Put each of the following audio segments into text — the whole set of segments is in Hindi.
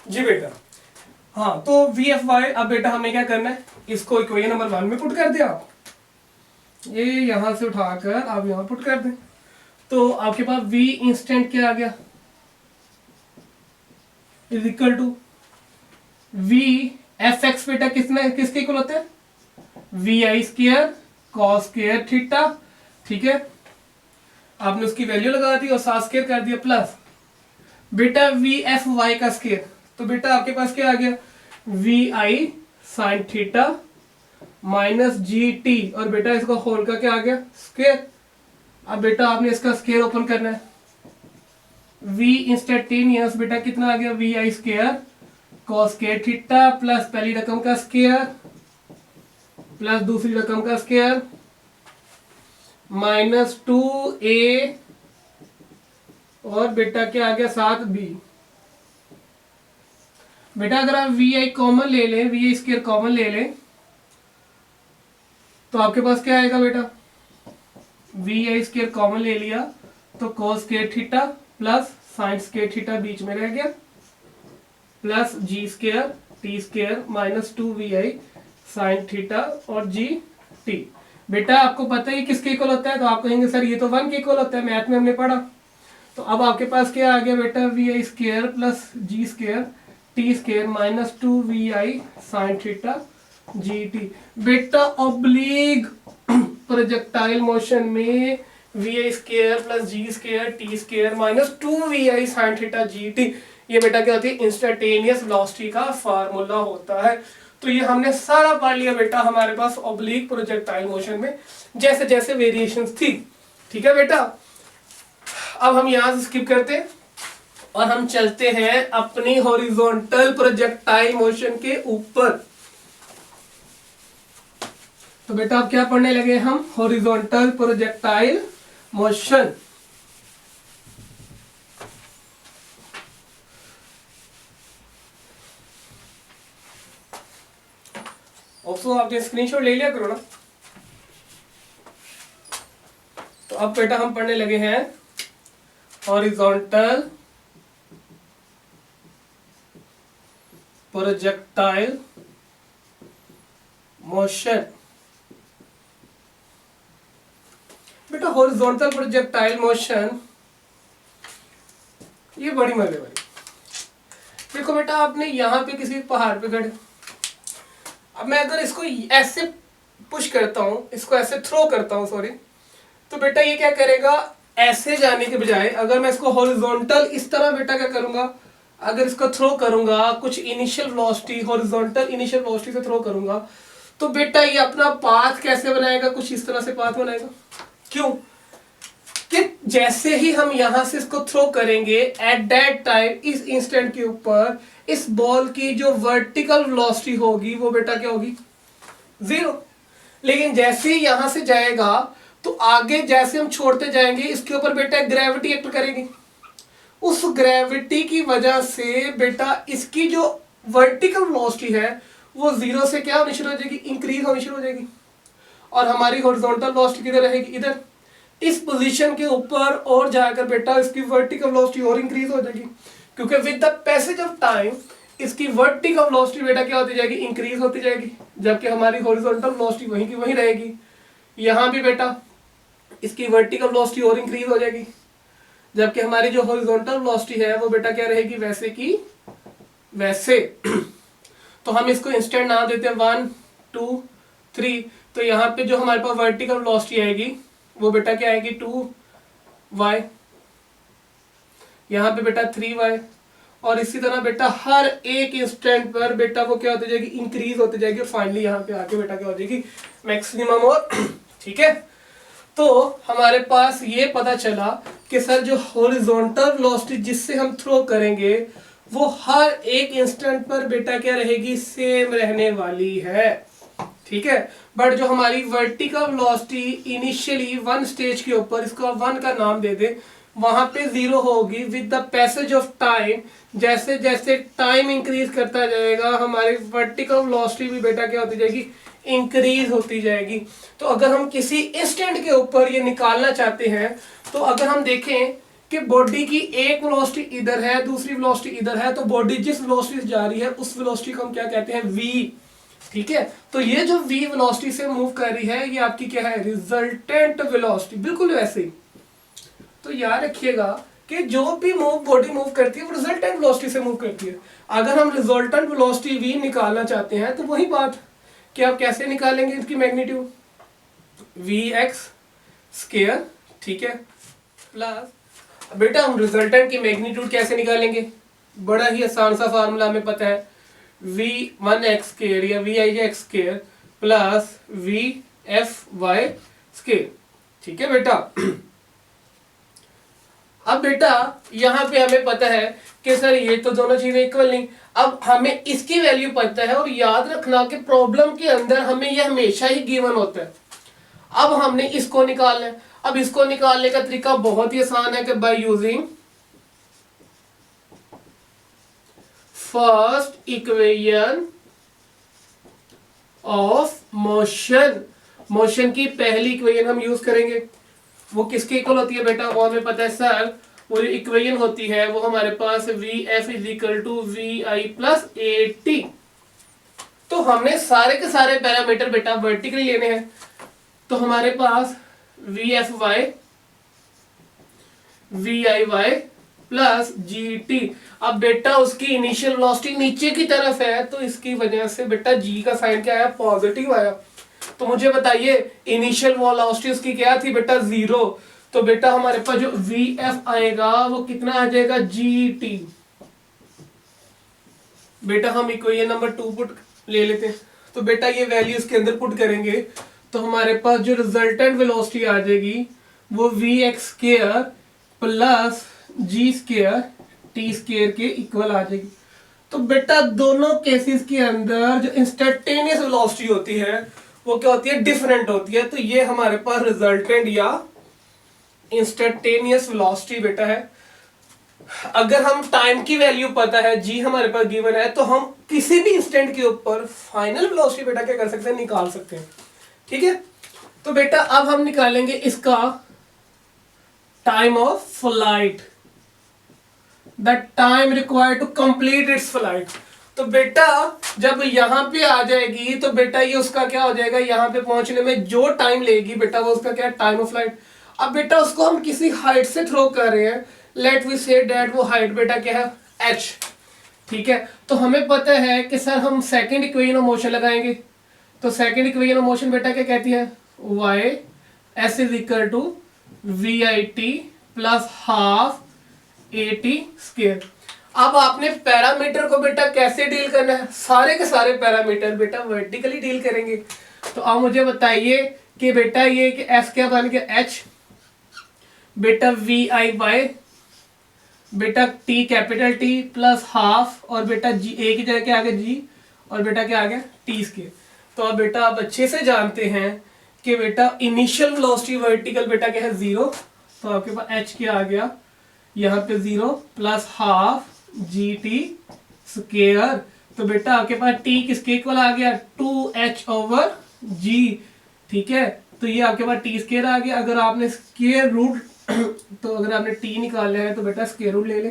जी बेटा। हाँ तो वी एफ वाई, अब बेटा हमें क्या करना है, इसको इक्वेशन नंबर 1 में पुट कर दिया आप, ये यहां से उठाकर आप यहां पुट कर दें, तो आपके पास v इंस्टेंट क्या आ गया, is equal to v f x बेटा किसमें किसके इक्वल होते हैं, v i square cos square theta, ठीक है, आपने उसकी वैल्यू लगा दी और साथ स्क्र कर दिया, प्लस बेटा वी एफ वाई का स्क्र, तो बेटा आपके पास क्या आ गया, v i sine theta minus g t, और बेटा इसका होल का क्या आ गया, स्क्र। अब बेटा आपने इसका स्क्र ओपन करना है, v इंस्टेंटेनियस बेटा कितना आ गया, v i square cos square theta plus पहली रकम का स्क्र प्लस दूसरी रकम का स्क्र माइनस 2a, और बेटा क्या आ गया साथ b। बेटा अगर आप वी आई कॉमन ले लें, वी आई स्क्र कॉमन ले लें, तो आपके पास क्या आएगा बेटा, वी आई स्क्र कॉमन ले लिया तो cos square theta plus sine square theta बीच में रह गया, प्लस जी square T square minus 2vi sine theta और जी टी। बेटा आपको पता है किसके इक्वल होता है, तो आप कहेंगे सर ये तो 1 के इक्वल होता है, मैथ में हमने पढ़ा। तो अब आपके पास क्या आ गया बेटा, v i square plus ji square T square minus 2vi sine theta g t. बेटा ऑब्लिक प्रोजेक्टाइल मोशन में v i square plus ji square T square minus 2vi sine theta g t, ये बेटा क्या होती है, इंस्टेंटेनियस वेलोसिटी का फार्मूला होता है। तो ये हमने सारा पढ़ लिया बेटा हमारे पास ऑब्लिक प्रोजेक्टाइल मोशन में जैसे जैसे वेरिएशंस थी, ठीक है बेटा। अब हम यहां से स्किप करते हैं और हम चलते हैं अपनी हॉरिजॉन्टल प्रोजेक्टाइल मोशन के ऊपर। तो बेटा अब क्या पढ़ने लगे हम, हॉरिजॉन्टल प्रोजेक्टाइल मोशन। ऑल्सो आपने स्क्रीनशॉट ले लिया करो ना। तो अब बेटा हम पढ़ने लगे हैं हॉरिजॉन्टल प्रोजेक्टाइल मोशन। बेटा हॉरिजॉन्टल प्रोजेक्टाइल मोशन ये बड़ी मजे वाली। देखो बेटा आपने यहां पे किसी पहाड़ पे खड़े, अब मैं अगर इसको ऐसे पुश करता हूं, इसको ऐसे थ्रो करता हूं सॉरी, तो बेटा ये क्या करेगा, ऐसे जाने के बजाय अगर मैं इसको हॉरिजॉन्टल इस तरह बेटा क्या करूंगा, अगर इसको थ्रो करूंगा कुछ initial velocity, horizontal initial velocity से थ्रो करूंगा, तो बेटा ये अपना पाथ कैसे बनाएगा, कुछ इस तरह से पाथ बनाएगा। क्यों कि जैसे ही हम यहां से इसको थ्रो करेंगे एट दैट टाइम, इस इंस्टेंट के ऊपर इस बॉल की जो वर्टिकल वेलोसिटी होगी वो बेटा क्या होगी, 0। लेकिन जैसे ही यहां से जाएगा तो आगे जैसे हम छोड़ते जाएंगे इसके ऊपर बेटा ग्रेविटी एक्ट करेगी, उस ग्रेविटी की वजह से बेटा इसकी जो वर्टिकल वेलोसिटी है वो 0 से क्या होनी शुरू हो जाएगी, इंक्रीज होनी शुरू हो जाएगी, और हमारी हॉरिजॉन्टल वेलोसिटी किधर रहेगी, इधर इस पोजीशन के ऊपर, और जाकर बेटा इसकी वर्टिकल वेलोसिटी और इंक्रीज हो जाएगी, क्योंकि with the passage of time इसकी वर्टिकल वेलोसिटी बेटा क्या होती जाएगी, इंक्रीज होती जाएगी, जबकि हमारी हॉरिजॉन्टल वेलोसिटी वहीं की वहीं रहेगी। यहां भी बेटा इसकी वर्टिकल वेलोसिटी और इंक्रीज हो जाएगी, जबकि हमारी जो हॉरिजॉन्टल वेलोसिटी है वो बेटा क्या रहेगी, वैसे की वैसे। तो हम इसको इंस्टेंट नाम देते हैं 1 2 3। तो यहाँ पे जो हमारे पास वर्टिकल वेलोसिटी आएगी वो बेटा क्या आएगी, 2y, यहाँ पे बेटा 3y, और इसी तरह बेटा हर एक इंस्टेंट पर बेटा वो क्या होती जाएगी, इंक्रीज होती जाएगी, और फाइनली यहाँ पे आके बेटा क्या हो जाएगी, मैक्सिमम। और ठीक है, तो हमारे पास ये पता चला कि सर जो हॉरिजॉन्टल वेलोसिटी जिससे हम थ्रो करेंगे वो हर एक इंस्टेंट पर बेटा क्या रहेगी, सेम रहने वाली है, ठीक है। बट जो हमारी वर्टिकल वेलोसिटी इनिशियली 1 स्टेज के ऊपर, इसको 1 का नाम दे दे, वहां पे 0 होगी। With the passage of time, जैसे जैसे टाइम इंक्रीज करता जाएगा हमारी वर्टिकल वेलोसिटी भी बेटा क्या होती जाएगी, इंक्रीज होती जाएगी। तो अगर हम किसी इंस्टेंट के ऊपर ये निकालना चाहते हैं, तो अगर हम देखें कि बॉडी की एक वेलोसिटी इधर है, दूसरी वेलोसिटी इधर है, तो बॉडी जिस वेलोसिटी से जा रही है उस वेलोसिटी को हम क्या कहते हैं, v। ठीक है, तो ये जो v वेलोसिटी से मूव कर रही है ये आपकी क्या है, रिजल्टेंट वेलोसिटी, बिल्कुल वैसे ही। तो याद रखिएगा कि जो भी बॉडी मूव करती है वो रिजल्टेंट वेलोसिटी से मूव करती है। अगर हम रिजल्टेंट वेलोसिटी v निकालना चाहते हैं तो वही बात कि आप कैसे निकालेंगे इसकी मैग्नीट्यूड, vx स्क्वायर, ठीक है, प्लस बेटा हम रिजल्टेंट की मैग्नीट्यूड कैसे निकालेंगे, बड़ा ही आसान सा फार्मूला हमें पता है, v1x स्क्वायर या vix square plus vfy square. ठीक है बेटा। अब बेटा यहां पे हमें पता है कि सर ये तो दोनों चीजें इक्वल नहीं, अब हमें इसकी वैल्यू पता है, और याद रखना कि प्रॉब्लम के अंदर हमें यह हमेशा ही गिवन होता है। अब हमने इसको निकालना है। अब इसको निकालने का तरीका बहुत ही आसान है कि by using first equation of motion. Motion की पहली इक्वेशन हम यूज करेंगे, वो किसके इक्वल होती है बेटा, वो हमें पता है सर, वो जो इक्वेशन होती है वो हमारे पास vf is equal to vi plus at। तो हमने सारे के सारे पैरामीटर बेटा वर्टिकली लेने हैं, तो हमारे पास vfy viy प्लस gt। अब बेटा उसकी इनिशियल वेलोसिटी नीचे की तरफ है, तो इसकी वजह से बेटा g का साइन क्या आया, पॉजिटिव आया। तो मुझे बताइए इनिशियल वेलोसिटी उसकी क्या थी बेटा, 0। तो बेटा हमारे पास जो vf आएगा वो कितना आ जाएगा, gt। बेटा हम इक्वेशन नंबर 2 पुट ले लेते हैं, तो बेटा ये वैल्यू इसके अंदर पुट करेंगे तो हमारे पास जो रिजल्टेंट वेलोसिटी आ जाएगी वो vx square plus g square t square के इक्वल आ जाएगी। तो बेटा दोनों केसेस के अंदर जो इंस्टेंटेनियस वेलोसिटी होती है वो क्या होती है, डिफरेंट होती है। तो ये हमारे पास रिजल्टेंट या इंस्टेंटेनियस वेलोसिटी बेटा है। अगर हम टाइम की वैल्यू पता है, g हमारे पास गिवन है, तो हम किसी भी इंस्टेंट के ऊपर फाइनल वेलोसिटी बेटा क्या कर सकते हैं, निकाल सकते हैं। ठीक है, तो बेटा अब हम निकालेंगे इसका time of flight, the time required to complete its flight. तो बेटा जब यहां पे आ जाएगी तो बेटा ये उसका क्या हो जाएगा, यहां पे पहुंचने में जो टाइम लेगी बेटा वो उसका क्या है, टाइम ऑफ फ्लाइट। अब बेटा उसको हम किसी हाइट से थ्रो कर रहे हैं, लेट वी से दैट वो हाइट बेटा क्या है, h। ठीक है, तो हमें पता है कि सर हम सेकंड इक्वेशन ऑफ मोशन लगाएंगे, तो सेकंड इक्वेशन ऑफ मोशन बेटा क्या कहती है, y s is equal to vit plus half at square. अब आपने पैरामीटर को बेटा कैसे डील करना है, सारे के सारे पैरामीटर बेटा वर्टिकली डील करेंगे। तो अब मुझे बताइए कि बेटा ये कि f क्या बन गया, h, बेटा vi बाय बेटा t capital T plus half, और बेटा g a की जगह क्या आ गया g, और बेटा क्या आ गया t स्क्वायर। तो अब बेटा आप अच्छे से जानते हैं कि बेटा इनिशियल वेलोसिटी वर्टिकल बेटा क्या है, 0। तो आपके पास h क्या आ गया, यहाँ पे 0 प्लस हाफ gt स्क्वायर। तो बेटा आपके पास t किसके इक्वल आ गया, 2h ओवर g। ठीक है, तो ये आपके पास t स्क्वायर आ गया। अगर आपने स्क्वायर रूट तो अगर आपने t निकालना है तो बेटा स्क्वायर रूट ले ले।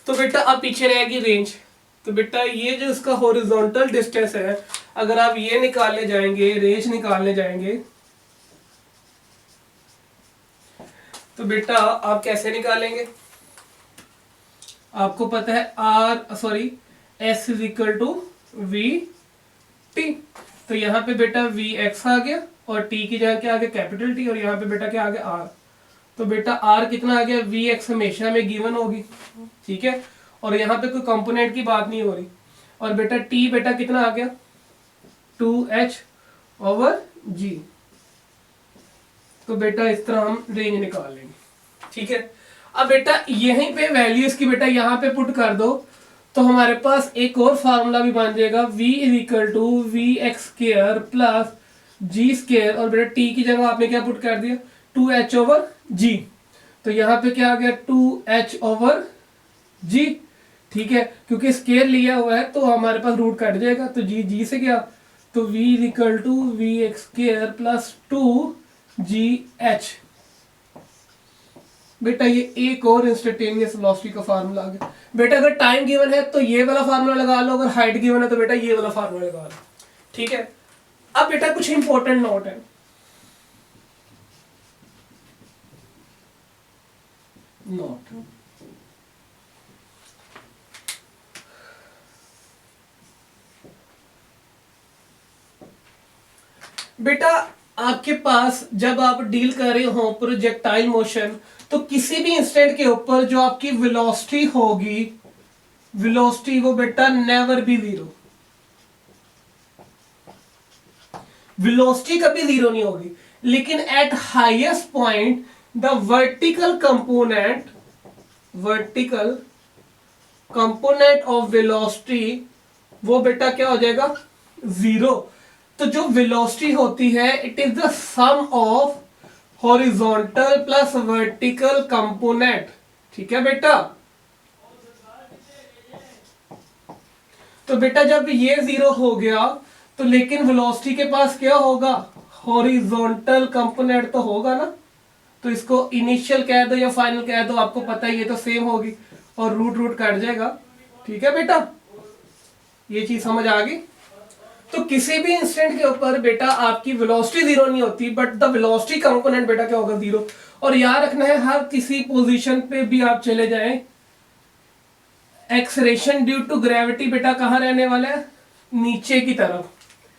तो बेटा अब पीछे रहेगी रेंज। तो बेटा ये जो इसका हॉरिजॉन्टल डिस्टेंस है, अगर आप ये निकालने जाएंगे, रेंज निकालने जाएंगे, तो बेटा आप कैसे निकालेंगे, आपको पता है s is equal to v t. तो यहाँ पे बेटा वी एक्स आ गया और t की जगह क्या आ गया, कैपिटल T, और यहाँ पे बेटा क्या आ गया, r। तो बेटा r कितना आ गया, वी एक्स हमेशा में गिवन होगी। ठीक है, और यहाँ पे कोई कंपोनेंट की बात नहीं हो रही। और बेटा t बेटा कितना आ गया, 2h ओवर g। तो बेटा इस तरह हम रेंज निकाल लेंगे। ठीक है, अब बेटा यहीं पे वैल्यू इसकी बेटा यहाँ पे पुट कर दो, तो हमारे पास एक और फार्मूला भी बन जाएगा, v is equal to v x square plus g square, और बेटा t की जगह आपने क्या पुट कर दिया, 2h ओवर g। तो यहाँ पे क्या आ गया, 2h ओवर g। ठीक है, क्योंकि स्क्वायर लिया हुआ है तो हमारे पास रूट कट जाएगा, तो g से गया, तो v is equal to v x square plus 2gh। बेटा ये एक और इंस्टेंटेनियस वेलोसिटी का फार्मूला आ गया। बेटा अगर टाइम गिवन है तो ये वाला फार्मूला लगा लो, अगर हाइट गिवन है तो बेटा ये वाला फार्मूला लगा लो, ठीक है। अब बेटा कुछ इंपॉर्टेंट नोट है, नोट बेटा आपके पास जब आप डील कर रहे हो प्रोजेक्टाइल मोशन, तो किसी भी इंस्टेंट के ऊपर जो आपकी वेलोसिटी होगी, वेलोसिटी वो बेटा नेवर बी जीरो, वेलोसिटी कभी जीरो नहीं होगी। लेकिन eight highest point the vertical component of velocity वो बेटा क्या हो जाएगा, जीरो। तो जो वेलोसिटी होती है it is the sum of horizontal plus vertical component, ठीक है बेटा। तो बेटा जब ये जीरो हो गया तो लेकिन वेलोसिटी के पास क्या होगा, हॉरिजॉन्टल कंपोनेंट तो होगा ना। तो इसको इनिशियल कह दो या फाइनल कह दो, आपको पता है ये तो सेम होगी और रूट रूट कट जाएगा, ठीक है बेटा। ये चीज समझ आ गई। तो किसी भी इंस्टेंट के ऊपर बेटा आपकी वेलोसिटी जीरो नहीं होती, बट द वेलोसिटी कंपोनेंट बेटा क्या होगा, जीरो। और याद रखना है हर किसी पोजीशन पे भी आप चले जाएं, एक्सलेरेशन ड्यू टू ग्रेविटी बेटा कहां रहने वाला है, नीचे की तरफ,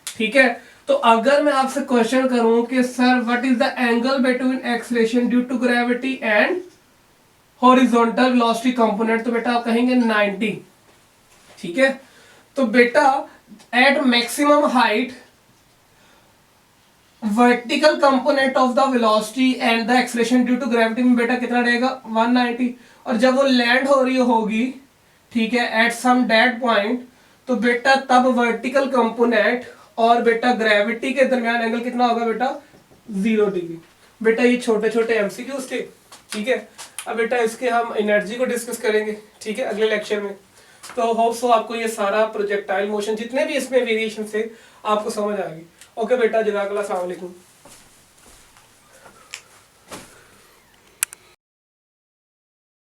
ठीक है। तो अगर मैं आपसे क्वेश्चन करूं कि sir what is the angle between acceleration due to gravity and horizontal velocity component, तो बेटा आप कहेंगे 90, ठीक है। तो बेटा at maximum height vertical component of the velocity and the acceleration due to gravity में बेटा कितना रहेगा, 190। और जब वो लैंड हो रही होगी, ठीक है, एट सम डेड पॉइंट, तो बेटा तब वर्टिकल कंपोनेंट और बेटा ग्रेविटी के दरमियान एंगल कितना होगा बेटा, 0 डिग्री। बेटा ये छोटे छोटे एमसीक्यूज थे, ठीक है। अब बेटा इसके हम एनर्जी को डिस्कस करेंगे, ठीक है, अगले लेक्चर में। तो होप सो आपको ये सारा प्रोजेक्टाइल मोशन जितने भी इसमें वेरिएशन थे आपको समझ आ गई। ओके बेटा, जज़ाकल्लाह, अस्सलाम वालेकुम।